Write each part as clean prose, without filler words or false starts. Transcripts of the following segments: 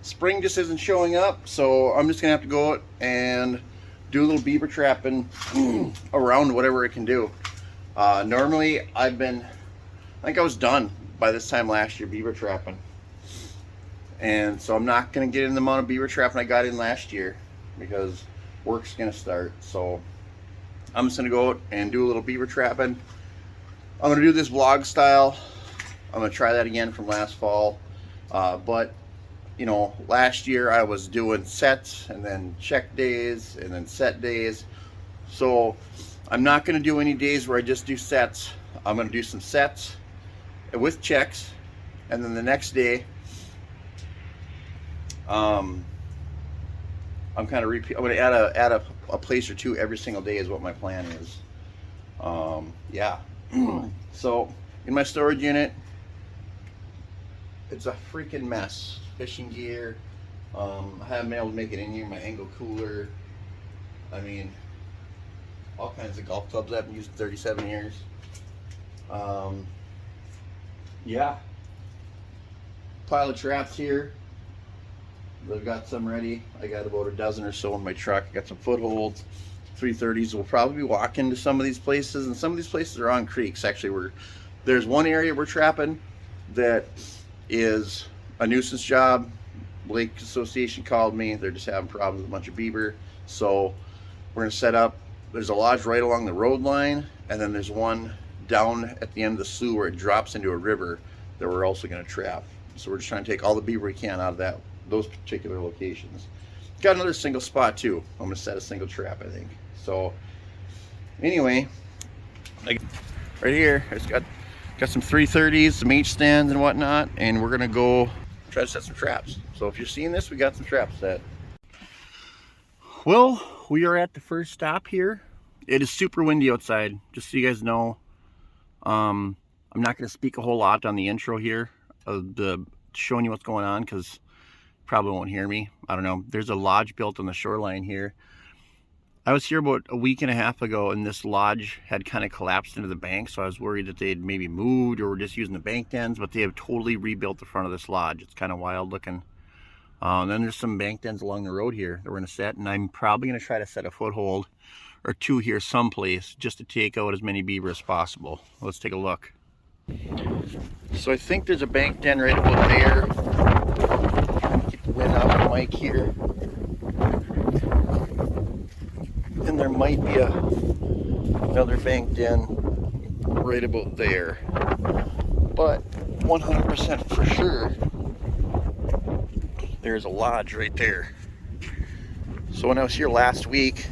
spring just isn't showing up, so I'm just gonna have to go out and do a little beaver trapping around whatever it can do. Normally I think I was done by this time last year beaver trapping, and so I'm not gonna get in the amount of beaver trapping I got in last year because work's gonna start. So I'm just gonna go out and do a little beaver trapping. I'm gonna do this vlog style. I'm gonna try that again from last fall, but you know, last year I was doing sets and then check days and then set days. So I'm not going to do any days where I just do sets. I'm going to do some sets with checks, and then the next day I'm kind of I'm going to add a place or two every single day is what my plan is. Yeah. So in my storage unit, it's a freaking mess. Fishing gear, I haven't been able to make it in here. My angle cooler, I mean, all kinds of golf clubs I've used in 37 years. Yeah, pile of traps here. I've got some ready. I got about a dozen or so in my truck. I got some Footholds, 330s. We'll probably be walking to some of these places, and some of these places are on creeks. Actually, there's one area we're trapping that is a nuisance job. Lake Association called me. They're just having problems with a bunch of beaver. So we're gonna set up, there's a lodge right along the road line, and then there's one down at the end of the slough where it drops into a river that we're also gonna trap. So we're just trying to take all the beaver we can out of those particular locations. Got another single spot too. I'm gonna set a single trap, I think. So anyway, right here, it's got some 330s, some H stands and whatnot, and we're gonna go try to set some traps. So if you're seeing this, we got some traps set. Well, we are at the first stop here. It is super windy outside, just so you guys know. I'm not going to speak a whole lot on the intro here of showing you what's going on, because probably won't hear me. I don't know. There's a lodge built on the shoreline here. I was here about a week and a half ago, and this lodge had kind of collapsed into the bank, so I was worried that they'd maybe moved or were just using the bank ends, but they have totally rebuilt the front of this lodge. It's kind of wild looking. And then there's some bank ends along the road here that we're going to set, and I'm probably going to try to set a foothold or two here someplace just to take out as many beaver as possible. Let's take a look. So I think there's a bank den right about there. Keep the wind off the mic here. And there might be another bank den right about there. But 100% for sure, there's a lodge right there. So when I was here last week,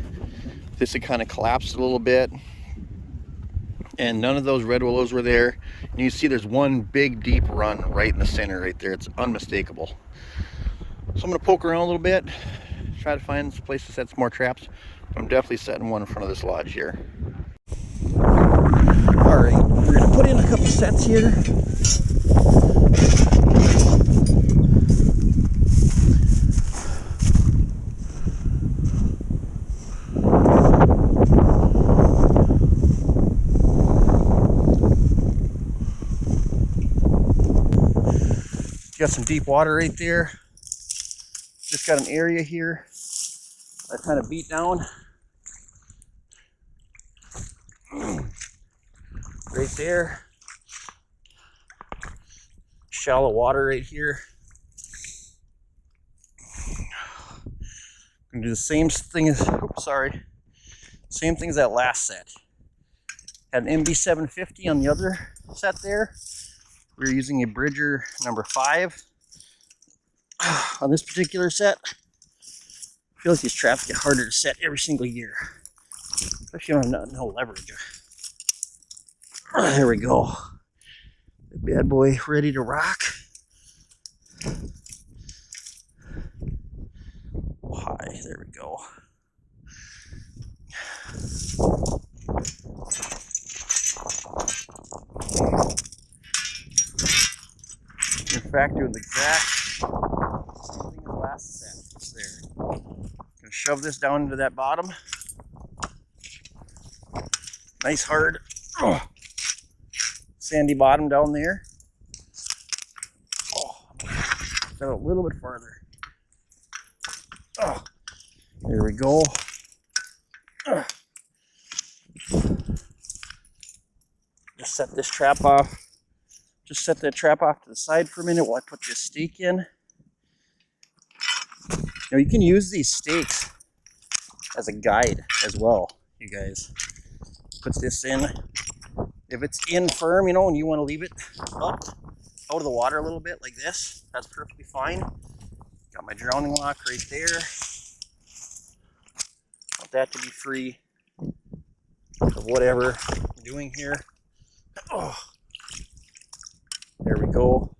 this had kind of collapsed a little bit, and none of those red willows were there. And you see there's one big deep run right in the center right there. It's unmistakable. So I'm going to poke around a little bit, try to find some place to set some more traps. I'm definitely setting one in front of this lodge here. Alright, we're going to put in a couple sets here. Got some deep water right there. Just got an area here I kind of beat down. Right there. Shallow water right here. I'm gonna do the same thing as, same thing as that last set. Had an MB750 on the other set there. We were using a Bridger number 5 on this particular set. I feel like these traps get harder to set every single year, especially when I'm no leverage. There we go. The bad boy ready to rock. Hi, there we go. In fact, doing the exact same thing as last set. It's there. Gonna shove this down into that bottom. Nice hard sandy bottom down there. Oh, set it a little bit farther. Oh, there we go. Just set this trap off. Just set that trap off to the side for a minute while I put this stake in. Now you can use these stakes as a guide as well, you guys. Put this in. If it's in firm, you know, and you want to leave it up out of the water a little bit like this, that's perfectly fine. Got my drowning lock right there. Want that to be free of whatever I'm doing here. Oh, there we go.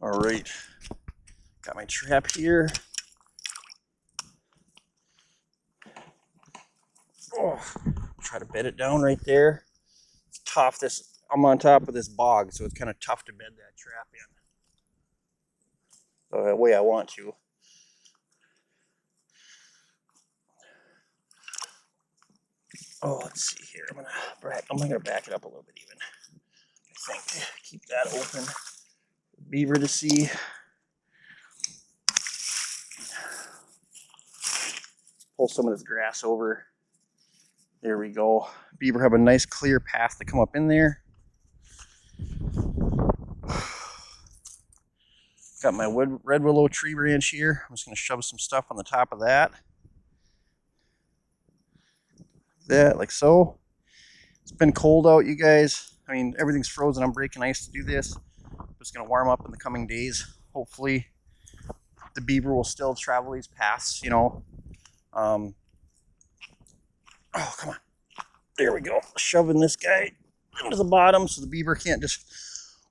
All right, got my trap here. Oh, try to bed it down right there. It's tough. I'm on top of this bog, so it's kind of tough to bed that trap in the way I want to. Oh, let's see here. I'm gonna back it up a little bit even. I think keep that open. Beaver to see. Pull some of this grass over. There we go. Beaver have a nice clear path to come up in there. Got my red willow tree branch here. I'm just gonna shove some stuff on the top of that. That like so. It's been cold out, you guys. I mean, everything's frozen. I'm breaking ice to do this. It's gonna warm up in the coming days. Hopefully the beaver will still travel these paths, you know. Oh, come on. There we go. Shoving this guy into the bottom so the beaver can't just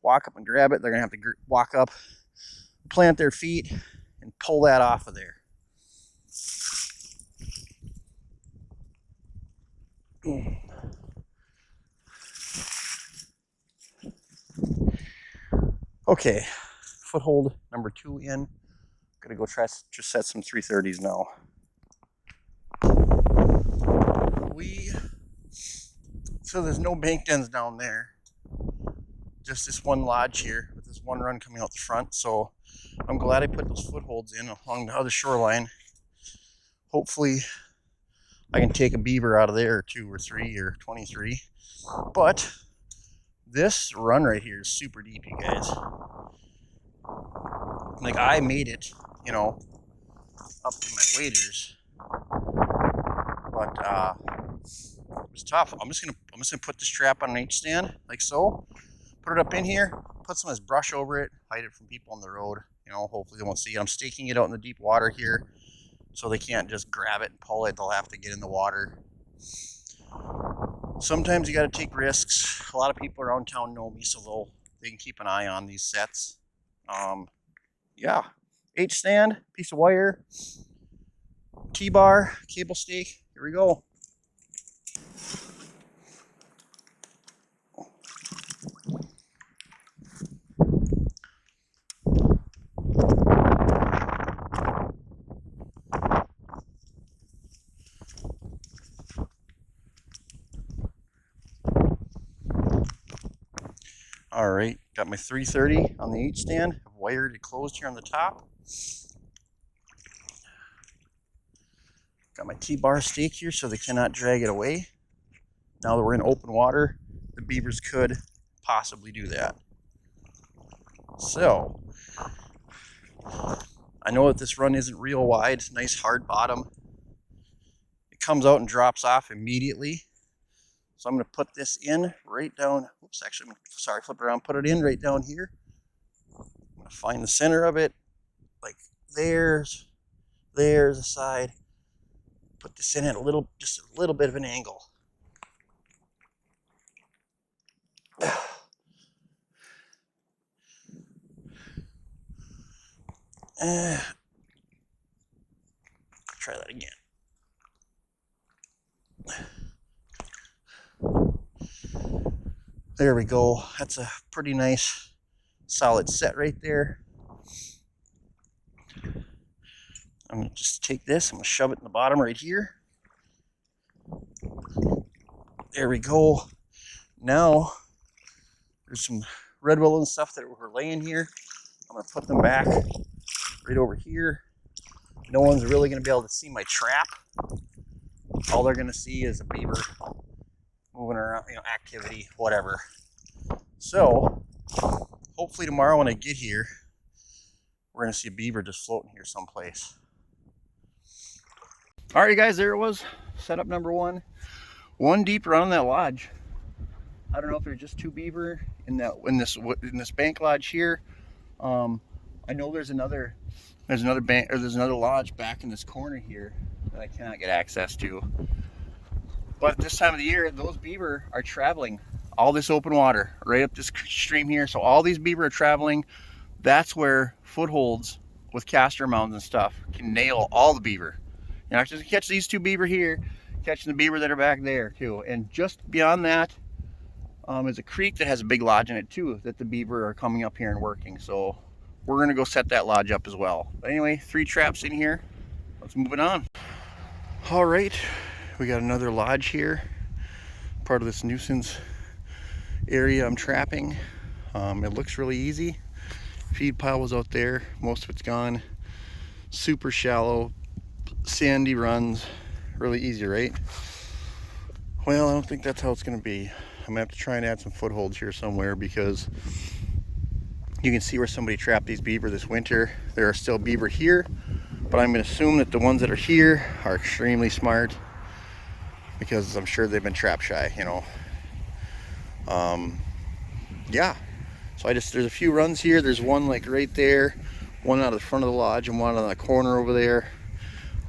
walk up and grab it. They're gonna have to walk up, plant their feet, and pull that off of there. Okay, foothold number 2 in. Gonna go try just set some 330s now. So there's no bank dens down there. Just this one lodge here with this one run coming out the front. So I'm glad I put those footholds in along the other shoreline. Hopefully I can take a beaver out of there, 2 or 3 or 23. But this run right here is super deep, you guys. Like I made it, you know, up to my waders, but it was tough. I'm just gonna put this trap on an H stand like so. Put it up in here. Put some of this brush over it. Hide it from people on the road. You know, hopefully they won't see it. I'm staking it out in the deep water here, so they can't just grab it and pull it. They'll have to get in the water. Sometimes you got to take risks. A lot of people around town know me, so they can keep an eye on these sets. Yeah, H stand, piece of wire, T-bar, cable stake. Here we go. All right, got my 330 on the H stand. I've wired it closed here on the top. Got my T-bar stake here so they cannot drag it away. Now that we're in open water, the beavers could possibly do that. So, I know that this run isn't real wide. It's a nice hard bottom. It comes out and drops off immediately. So I'm going to put this in right down. Oops, actually, flip it around. Put it in right down here. I'm going to find the center of it. Like there's the side. Put this in at just a little bit of an angle. Try that again. There we go. That's a pretty nice solid set right there. I'm going to just take this, I'm going to shove it in the bottom right here. There we go. Now, there's some red willows and stuff that were laying here. I'm gonna put them back right over here. No one's really gonna be able to see my trap. All they're gonna see is a beaver moving around, you know, activity, whatever. So hopefully tomorrow when I get here, we're gonna see a beaver just floating here someplace. All right, guys, there it was. Setup number one. One deep around that lodge. I don't know if there's just 2 beaver in this bank lodge here. I know there's another lodge back in this corner here that I cannot get access to. But at this time of the year, those beaver are traveling all this open water right up this stream here. So all these beaver are traveling. That's where Footholds with castor mounds and stuff can nail all the beaver. You're not just catch these 2 beaver here, catching the beaver that are back there too. And just beyond that is a creek that has a big lodge in it too, that the beaver are coming up here and working. So we're gonna go set that lodge up as well. But anyway, 3 traps in here. Let's move it on. All right, we got another lodge here, part of this nuisance area I'm trapping. It looks really easy. Feed pile was out there, most of it's gone. Super shallow, sandy runs, really easy, right? Well, I don't think that's how it's gonna be. I'm gonna have to try and add some footholds here somewhere, because you can see where somebody trapped these beaver this winter. There are still beaver here, but I'm gonna assume that the ones that are here are extremely smart, because I'm sure they've been trap shy, you know. Yeah, so there's a few runs here. There's one like right there, one out of the front of the lodge, and one on the corner over there.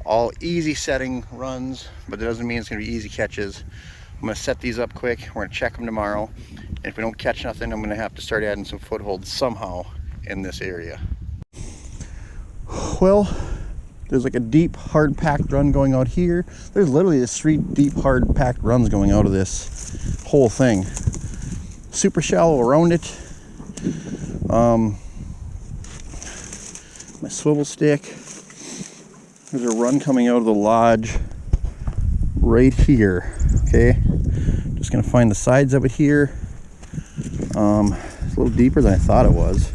All easy setting runs, but that doesn't mean it's gonna be easy catches. I'm gonna set these up quick. We're gonna check them tomorrow. And if we don't catch nothing, I'm gonna have to start adding some footholds somehow in this area. Well, there's like a deep, hard packed run going out here. There's literally this 3 deep, hard packed runs going out of this whole thing. Super shallow around it. My swivel stick. There's a run coming out of the lodge right here. Okay, just gonna find the sides of it here. It's a little deeper than I thought it was.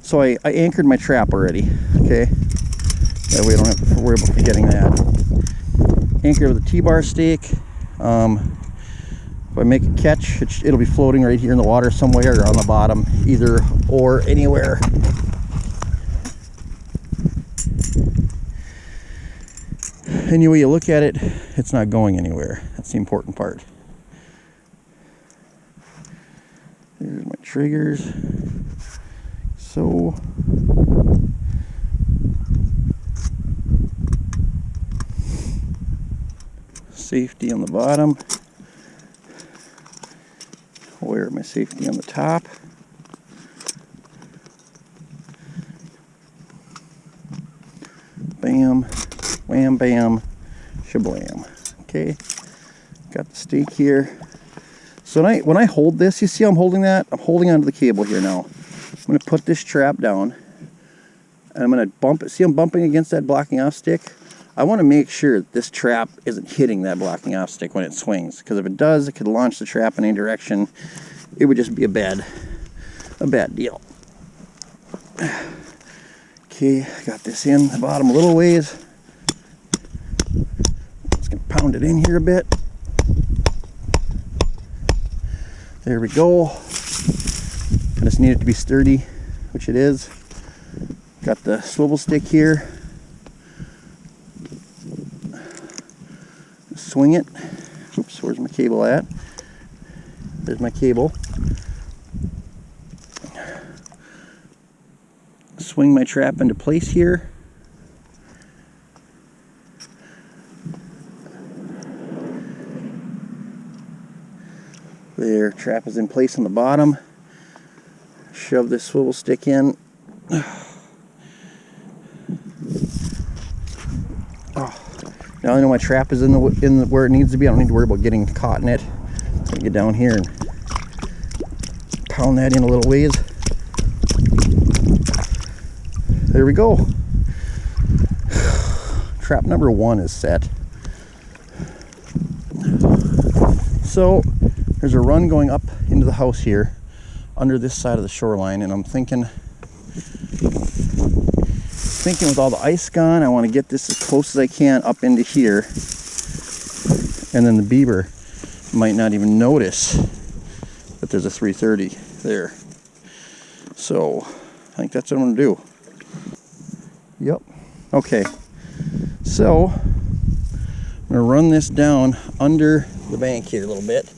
So I anchored my trap already. Okay, that way I don't have to worry about forgetting that. Anchor with a T-bar stake. If I make a catch, it'll be floating right here in the water somewhere, or on the bottom, either or, anywhere. Any way you look at it, it's not going anywhere. That's the important part. There's my triggers. So safety on the bottom. Where my safety on the top. Bam, wham, bam, shablam. Okay, got the stake here. So when I hold this, you see I'm holding that? I'm holding onto the cable here now. I'm going to put this trap down, and I'm going to bump it. See, I'm bumping against that blocking off stick. I want to make sure that this trap isn't hitting that blocking off stick when it swings, because if it does, it could launch the trap in any direction. It would just be a bad deal. Okay, got this in the bottom a little ways. Just gonna pound it in here a bit. There we go. I just need it to be sturdy, which it is. Got the swivel stick here. Swing it. Oops, where's my cable at? There's my cable. Swing my trap into place here. There, trap is in place on the bottom. Shove this swivel stick in. Now I know my trap is in the where it needs to be. I don't need to worry about getting caught in it. So get down here and pound that in a little ways. There we go. Trap number 1 is set. So there's a run going up into the house here under this side of the shoreline, and I'm thinking with all the ice gone, I want to get this as close as I can up into here, and then the beaver might not even notice that there's a 330 there. So I think that's what I'm going to do. Yep. Okay. So I'm going to run this down under the bank here a little bit,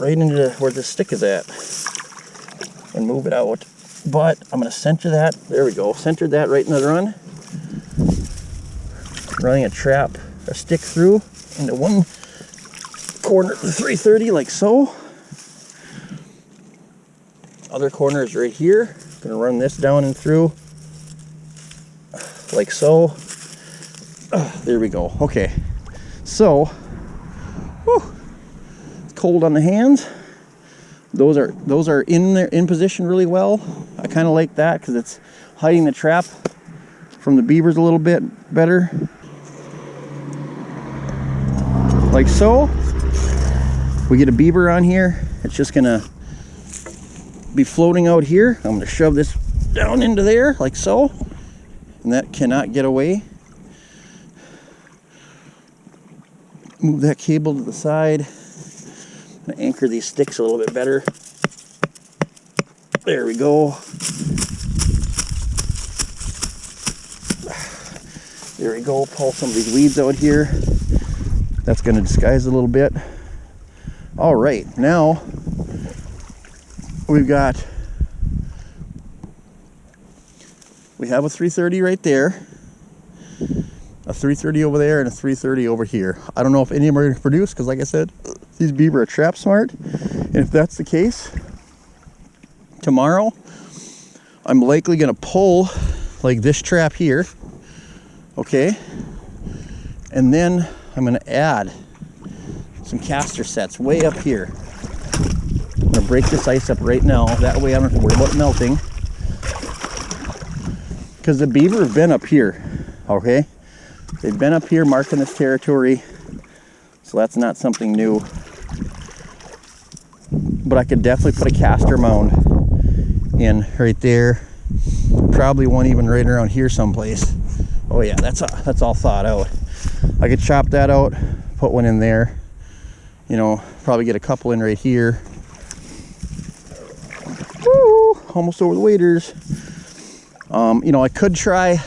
right into where the stick is at, and move it out. But I'm going to center that. There we go. Center that right in the run. Running a stick through into one corner of the 330 like so. Other corner is right here. Going to run this down and through like so. There we go. Okay. So, whew, it's cold on the hands. Those are in position really well. I kind of like that because it's hiding the trap from the beavers a little bit better. Like so. We get a beaver on here. It's just gonna be floating out here. I'm gonna shove this down into there like so, and that cannot get away. Move that cable to the side. I'm gonna anchor these sticks a little bit better. There we go. There we go. Pull some of these weeds out here. That's gonna disguise a little bit. All right, now we have a 330 right there, a 330 over there, and a 330 over here. I don't know if any of them are going to produce because, like I said, these beaver are trap smart. And if that's the case, tomorrow I'm likely going to pull like this trap here, okay? And then I'm going to add some caster sets way up here. I'm going to break this ice up right now. That way I don't have to worry about melting. Because the beaver have been up here, okay? They've been up here marking this territory. So that's not something new. But I could definitely put a caster mound in right there. Probably one even right around here someplace. Oh yeah, that's all thought out. I could chop that out, put one in there. You know, probably get a couple in right here. Woo, almost over the waders. You know, I could try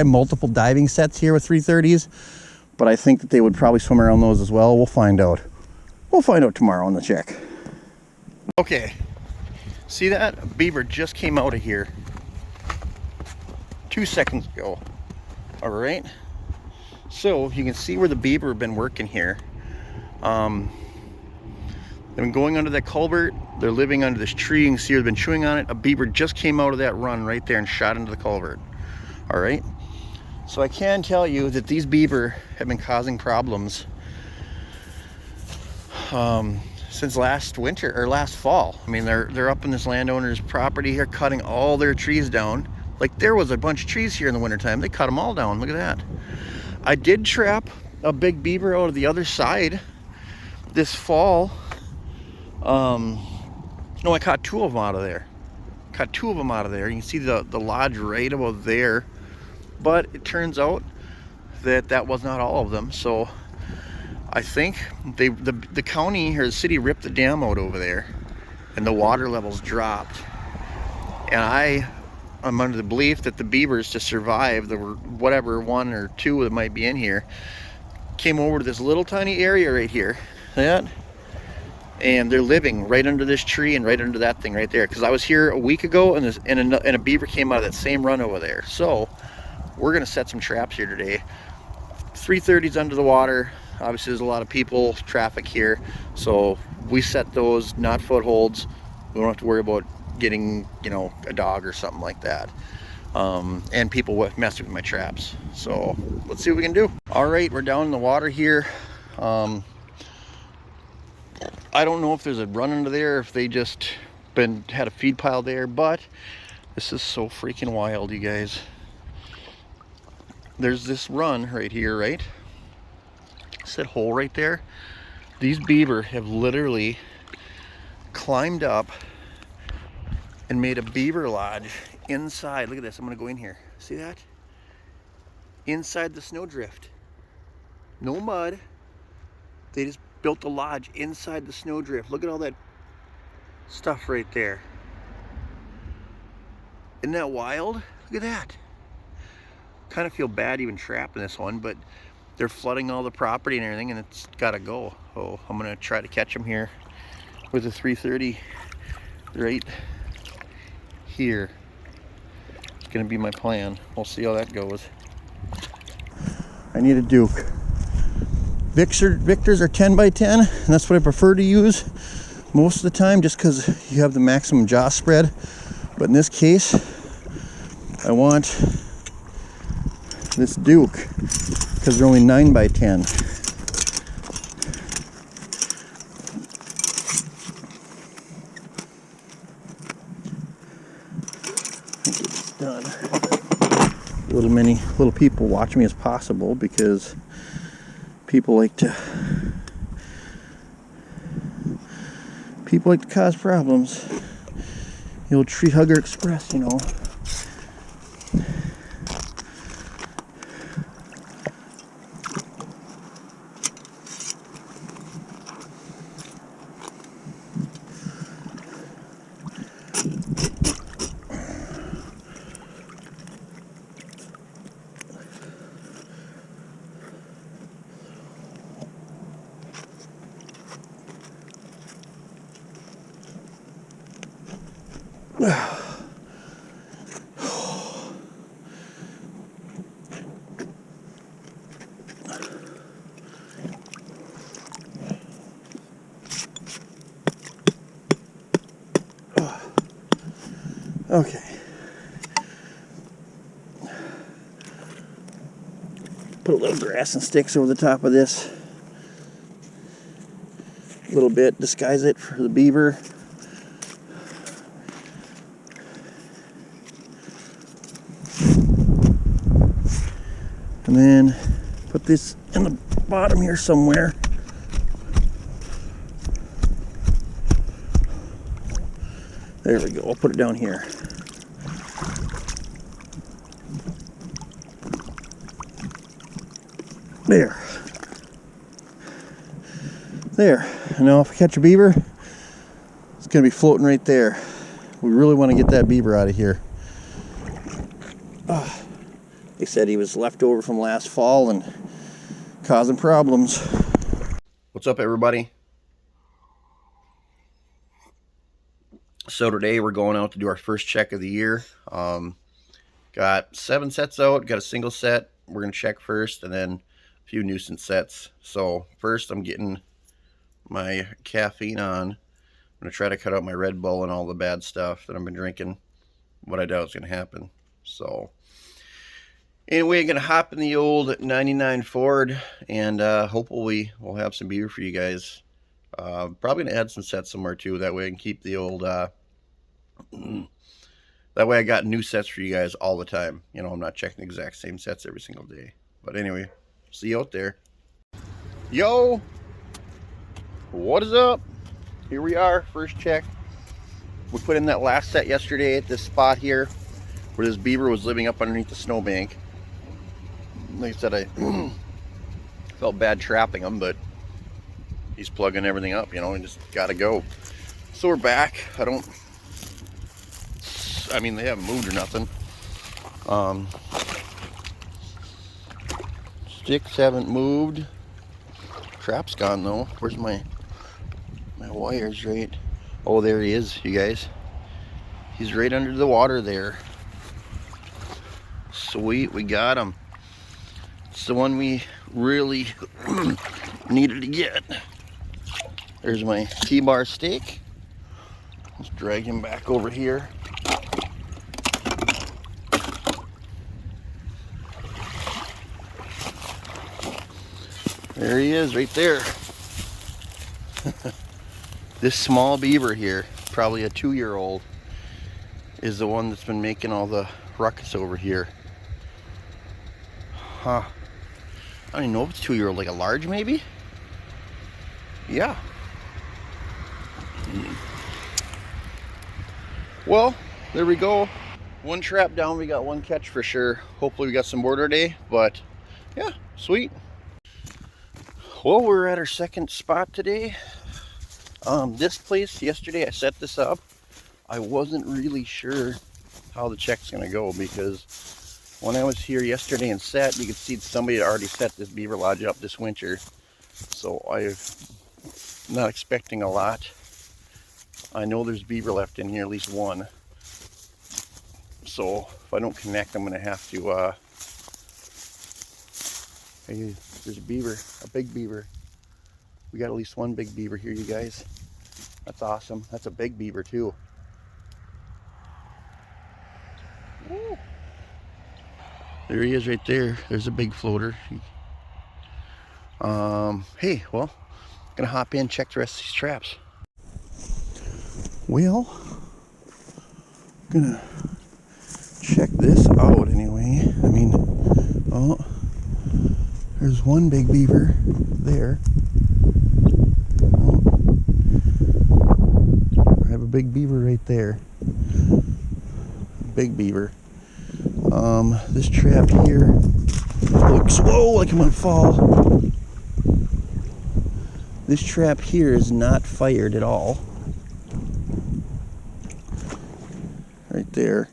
multiple diving sets here with 330s, but I think that they would probably swim around those as well. We'll find out. We'll find out tomorrow on the check. Okay, see that? A beaver just came out of here 2 seconds ago. All right, so you can see where the beaver have been working here. They've been going under that culvert. They're living under this tree. You can see they've been chewing on it. A beaver just came out of that run right there and shot into the culvert. All right, so I can tell you that these beaver have been causing problems since last winter or last fall. I mean, they're up in this landowner's property here, cutting all their trees down. Like, there was a bunch of trees here in the wintertime. They cut them all down. Look at that. I did trap a big beaver out of the other side this fall. No, I caught two of them out of there. You can see the lodge right about there. But it turns out that that was not all of them. So I think the county or the city ripped the dam out over there, and the water levels dropped. And I'm under the belief that the beavers, to survive, there were whatever one or two that might be in here, came over to this little tiny area right here. That. And they're living right under this tree and right under that thing right there. Because I was here a week ago, and a beaver came out of that same run over there. So we're gonna set some traps here today. 330's under the water. Obviously, there's a lot of people, traffic here, so we set those, not footholds. We don't have to worry about getting, you know, a dog or something like that. And people messing with my traps. So let's see what we can do. All right, we're down in the water here. I don't know if there's a run under there, if they just had a feed pile there, but this is so freaking wild, you guys. There's this run right here, right? See that hole right there? These beaver have literally climbed up and made a beaver lodge inside. Look at this. I'm gonna go in here. See that? Inside the snowdrift. No mud. They just built a lodge inside the snowdrift. Look at all that stuff right there. Isn't that wild? Look at that. Kind of feel bad even trapping this one, but they're flooding all the property and everything, and it's gotta go. Oh, I'm gonna try to catch them here with a 330 right here. It's gonna be my plan. We'll see how that goes. I need a Duke. Victors are 10 by 10, and that's what I prefer to use most of the time, just because you have the maximum jaw spread. But in this case, I want this Duke because they're only 9 by 10. It's done. Little people watch me as possible, because people like to cause problems. The old Tree Hugger Express, you know. Okay. Put a little grass and sticks over the top of this. A little bit, disguise it for the beaver. And then put this in the bottom here somewhere. There we go. I'll put it down here. There. And now if I catch a beaver, it's going to be floating right there. We really want to get that beaver out of here. They said he was left over from last fall and causing problems. What's up, everybody? So today we're going out to do our first check of the year. Got 7 sets out, got a single set. We're going to check first, and then a few nuisance sets. So first I'm getting my caffeine on. I'm going to try to cut out my Red Bull and all the bad stuff that I've been drinking. What I doubt is going to happen. So anyway, I'm going to hop in the old 99 Ford, and hopefully we'll have some beaver for you guys. Probably going to add some sets somewhere too. That way I can keep the old... that way I got new sets for you guys all the time. You know, I'm not checking the exact same sets every single day. But anyway, see you out there. Yo! What is up? Here we are, first check. We put in that last set yesterday at this spot here where this beaver was living up underneath the snowbank. Like I said, I felt bad trapping him, but he's plugging everything up, you know, and just gotta go. So we're back. I mean, they haven't moved or nothing. Sticks haven't moved. Trap's gone though. Where's my wires? Right? Oh, there he is, you guys. He's right under the water there. Sweet, we got him. It's the one we really needed to get. There's my T-bar steak. Let's drag him back over here. There he is, right there. This small beaver here, probably a 2-year-old, is the one that's been making all the ruckus over here. Huh. I don't even know if it's 2-year-old, like a large maybe? yeah. Well, there we go. One trap down, we got one catch for sure. Hopefully we got some more today, but yeah, sweet. Well, we're at our second spot today. This place, yesterday I set this up. I wasn't really sure how the check's gonna go because when I was here yesterday and set, you could see somebody had already set this beaver lodge up this winter. So I'm not expecting a lot. I know there's beaver left in here, at least one. So if I don't connect, I'm gonna have to, hey, there's a beaver, a big beaver. We got at least one big beaver here, you guys. That's awesome. That's a big beaver too. Woo. There he is right there. There's a big floater. Hey, well, gonna hop in, check the rest of these traps. Well, gonna check this out anyway. I mean, oh, there's one big beaver there. Oh, I have a big beaver right there. Big beaver. This trap here looks, whoa, like I'm gonna fall. This trap here is not fired at all. Right there.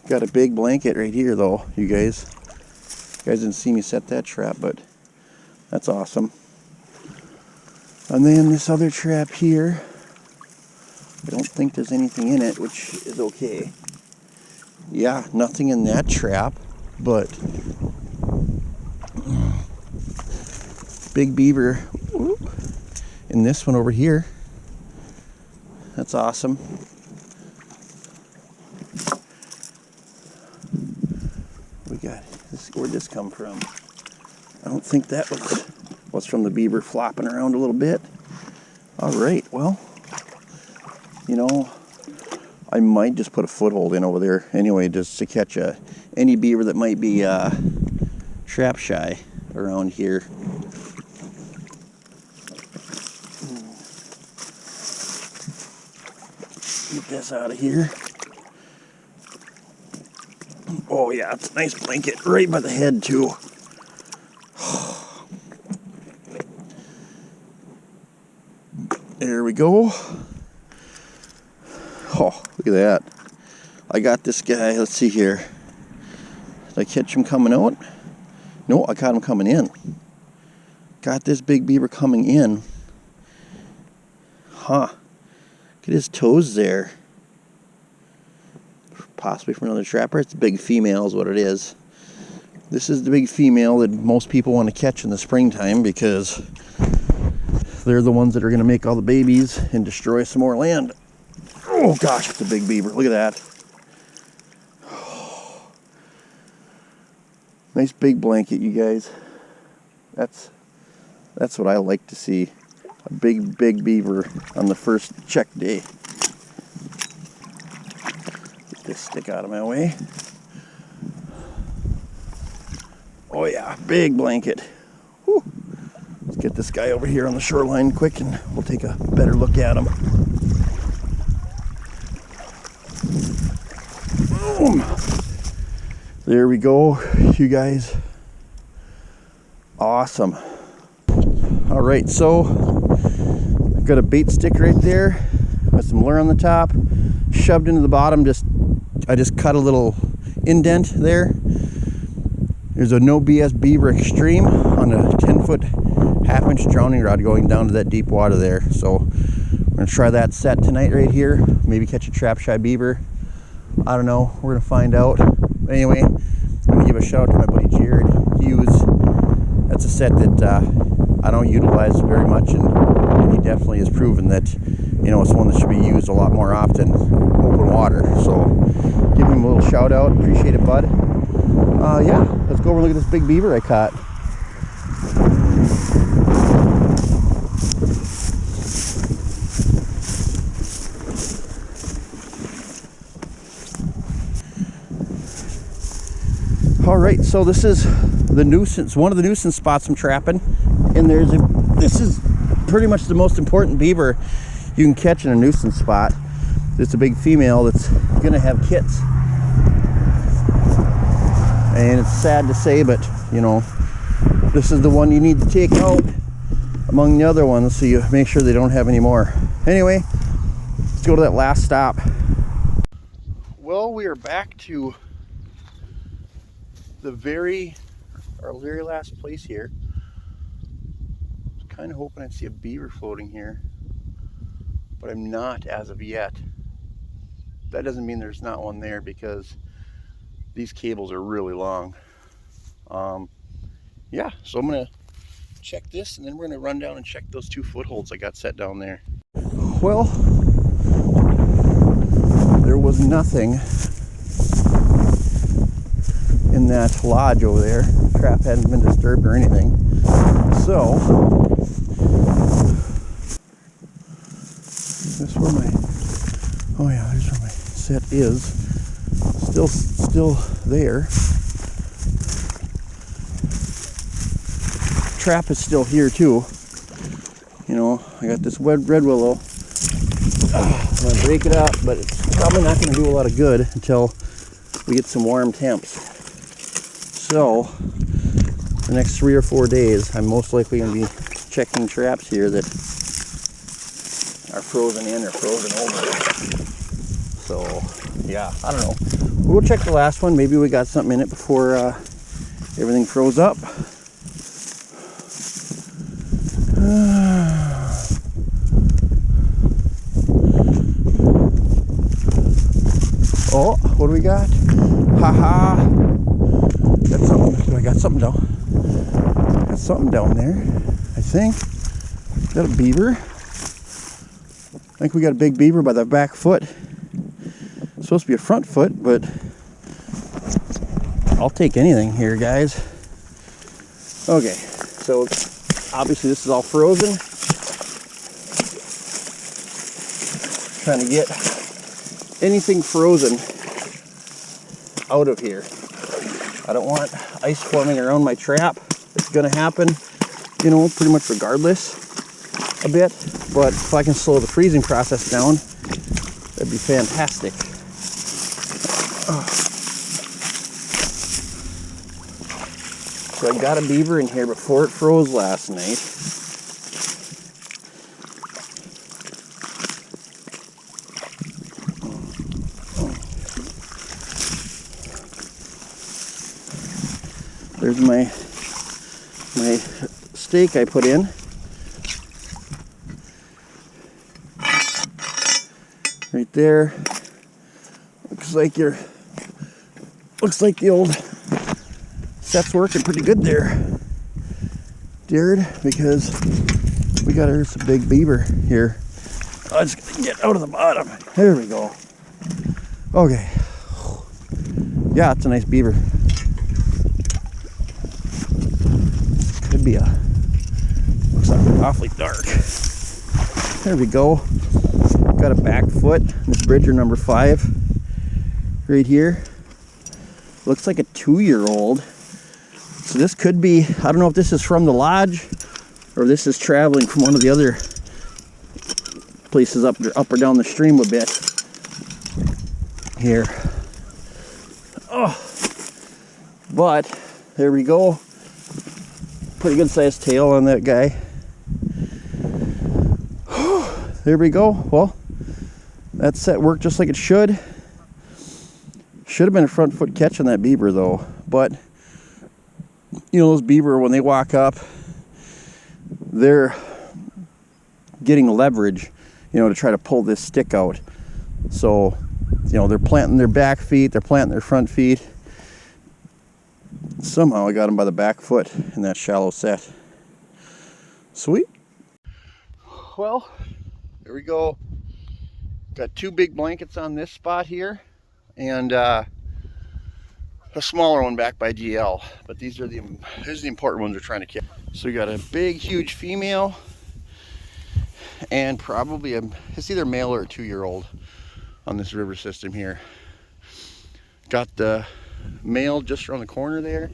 Got a big blanket right here though, you guys. You guys didn't see me set that trap, but that's awesome. And then this other trap here, I don't think there's anything in it, which is okay. Yeah, nothing in that trap, but big beaver in this one over here. That's awesome. We got this. Where'd this come from? I don't think that was from the beaver flopping around a little bit. All right, well, you know, I might just put a foothold in over there anyway, just to catch any beaver that might be trap shy around here. Get this out of here. Oh yeah, it's a nice blanket right by the head too. There we go. Oh, look at that. I got this guy, let's see here. Did I catch him coming out? No, I caught him coming in. Got this big beaver coming in. Huh. Look at his toes there. Possibly from another trapper. It's a big female is what it is. This is the big female that most people want to catch in the springtime because they're the ones that are going to make all the babies and destroy some more land. Oh gosh, it's a big beaver. Look at that. Nice big blanket, you guys. That's what I like to see. A big beaver on the first check day. Get this stick out of my way. Oh yeah, big blanket. Whew. Let's get this guy over here on the shoreline quick and we'll take a better look at him. Boom! There we go, you guys. Awesome. All right, so I've got a bait stick right there with some lure on the top, shoved into the bottom. I just cut a little indent there. There's a No BS Beaver Extreme on a 10-foot half-inch drowning rod going down to that deep water there. So we're gonna try that set tonight right here. Maybe catch a trap shy beaver. I don't know. We're gonna find out. Anyway, I'm gonna give a shout out to my buddy Jared Hughes. That's a set that I don't utilize very much, and he definitely has proven that, you know, it's one that should be used a lot more often, open water. So give him a little shout out. Appreciate it, bud. Yeah, let's go over and look at this big beaver I caught. All right, so this is the nuisance, one of the nuisance spots I'm trapping, and this is pretty much the most important beaver you can catch in a nuisance spot. It's a big female that's gonna have kits, and it's sad to say, but you know, this is the one you need to take out among the other ones, so you make sure they don't have any more. Anyway, let's go to that last stop. Well, we are back to our very last place here. I was kind of hoping I'd see a beaver floating here, but I'm not as of yet. That doesn't mean there's not one there, because these cables are really long. Yeah, so I'm gonna check this, and then we're gonna run down and check those 2 footholds I got set down there. Well, there was nothing in that lodge over there. The trap hadn't been disturbed or anything. So this where my, oh yeah, there's where my set is. Still there. Trap is still here too. You know, I got this red willow. I'm gonna break it up, but it's probably not gonna do a lot of good until we get some warm temps. So the next 3 or 4 days, I'm most likely gonna be checking traps here that are frozen in or frozen over. So yeah, I don't know. We'll check the last one. Maybe we got something in it before everything froze up. Oh, what do we got? Haha. Got something. I got something down. Got something down there, I think. Is that a beaver? I think we got a big beaver by the back foot. It's supposed to be a front foot, but I'll take anything here, guys. Okay, so obviously this is all frozen. Trying to get anything frozen out of here. I don't want ice forming around my trap. It's gonna happen, you know, pretty much regardless a bit, but if I can slow the freezing process down, that'd be fantastic. So I got a beaver in here before it froze last night. There's my stake I put in. Right there. Looks like the old set's working pretty good there, Jared, because we got a big beaver here. I just gotta get out of the bottom. There we go. Okay. Yeah, it's a nice beaver. Could be looks like it's awfully dark. There we go. Got a back foot. This Bridger number 5 right here. Looks like a 2-year-old. So this could be, I don't know if this is from the lodge or this is traveling from one of the other places up or down the stream a bit here. Oh, but there we go. Pretty good sized tail on that guy. There we go. Well, that set worked just like it should. Should have been a front foot catch on that beaver though, but you know, those beaver, when they walk up, they're getting leverage, you know, to try to pull this stick out. So, you know, they're planting their back feet, they're planting their front feet. Somehow I got them by the back foot in that shallow set. Sweet. Well, there we go. Got 2 big blankets on this spot here, and a smaller one back by GL, but these are the important ones we're trying to catch. So we got a big, huge female, and probably it's either male or a 2-year-old on this river system here. Got the male just around the corner there,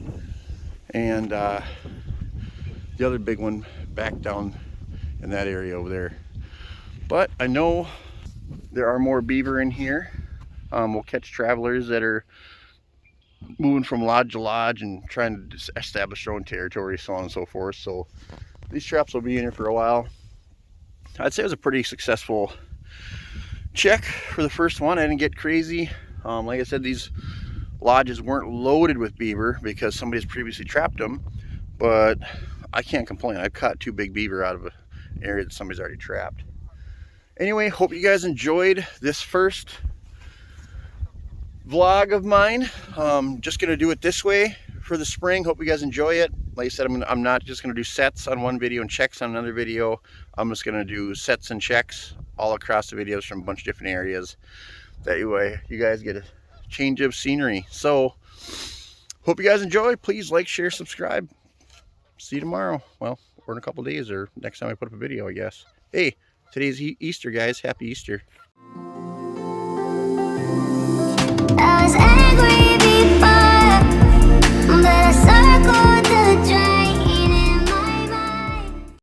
and the other big one back down in that area over there. But I know there are more beaver in here. We'll catch travelers that are moving from lodge to lodge and trying to establish their own territory, so on and so forth. So these traps will be in here for a while. I'd say it was a pretty successful check for the first one. I didn't get crazy. Like I said, these lodges weren't loaded with beaver because somebody's previously trapped them, but I can't complain. I've caught 2 big beaver out of an area that somebody's already trapped. Anyway, hope you guys enjoyed this first vlog of mine. Just gonna do it this way for the spring. Hope you guys enjoy it. Like I said, I'm not just gonna do sets on one video and checks on another video. I'm just gonna do sets and checks all across the videos from a bunch of different areas. That way you guys get a change of scenery. So hope you guys enjoy. Please like, share, subscribe. See you tomorrow. Well, or in a couple days, or next time I put up a video, I guess. Hey, today's Easter, guys. Happy Easter. I was angry.